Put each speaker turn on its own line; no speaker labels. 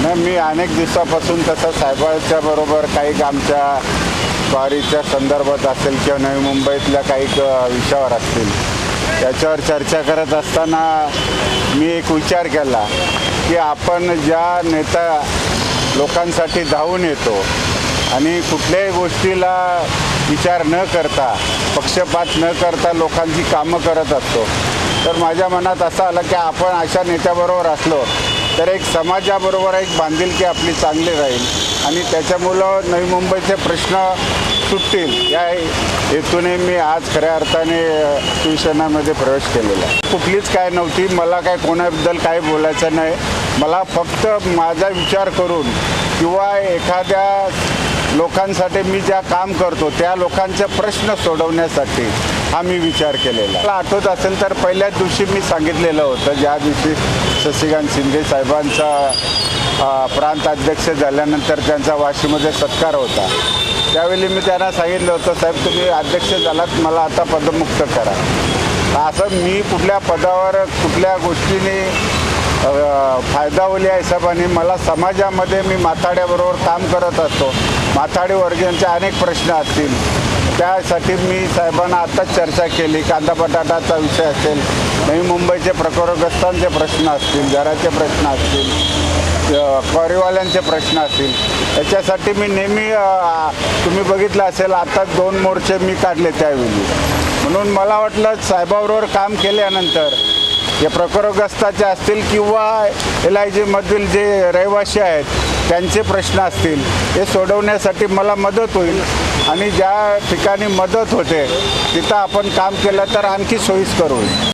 नाही, मी अनेक दिवसापासून तसं साहेबांच्या बरोबर काही आमच्या स्वारीच्या संदर्भात असेल किंवा नवी मुंबईतल्या काही विषयावर असतील त्याच्यावर चर्चा करत असताना मी एक विचार केला की आपण ज्या नेता लोकांसाठी धावून येतो आणि कुठल्याही गोष्टीला विचार न करता पक्षपात न करता लोकांची कामं करत असतो, तर माझ्या मनात असं आलं की आपण अशा नेत्याबरोबर असलो तर एक समाजाबरोबर एक बांधिलकी आपली चांगली राहील आणि त्याच्यामुळं नवी मुंबईचे प्रश्न सुटतील या हेतूने मी आज खऱ्या अर्थाने शिवसेनेमध्ये प्रवेश केलेला आहे. कुठलीच काय नव्हती, मला काय कोणाबद्दल काही बोलायचं नाही. मला फक्त माझा विचार करून किंवा एखाद्या लोकांसाठी मी ज्या काम करतो त्या लोकांचे प्रश्न सोडवण्यासाठी हा मी विचार केलेला. मला आठवत असेल तर पहिल्याच दिवशी मी सांगितलेलं होतं, ज्या दिवशी शशिकांत शिंदे साहेबांचा प्रांत अध्यक्ष झाल्यानंतर त्यांचा वाशीमध्ये सत्कार होता, त्यावेळी मी त्यांना सांगितलं होतं, साहेब तुम्ही अध्यक्ष झालात, मला आता पदमुक्त करा. असं मी कुठल्या पदावर कुठल्या गोष्टीने फायदा होईल या हिशोबाने मला समाजामध्ये मी माथाड्याबरोबर काम करत असतो. माथाडी वर्गांचे अनेक प्रश्न असतील, त्यासाठी मी साहेबांना आत्ताच चर्चा केली. कांदा बटाटाचा विषय असेल, नवी मुंबईचे प्रकरग्रस्तांचे प्रश्न असतील, घराचे प्रश्न असतील, क्वारीवाल्यांचे प्रश्न असतील, याच्यासाठी मी नेहमी तुम्ही बघितलं असेल आत्ताच 2 मोर्चे मी काढले त्यावेळी. म्हणून मला वाटलं साहेबाबरोबर काम केल्यानंतर जे प्रकरग्रस्ताचे असतील किंवा LIG मधील जे रहिवासी आहेत त्यांचे प्रश्न असतील हे सोडवण्यासाठी मला मदत होईल आणि ज्या ठिकाणी मदत होते तिथं आपण काम केलं तर आणखी सोयीस्कर होईल.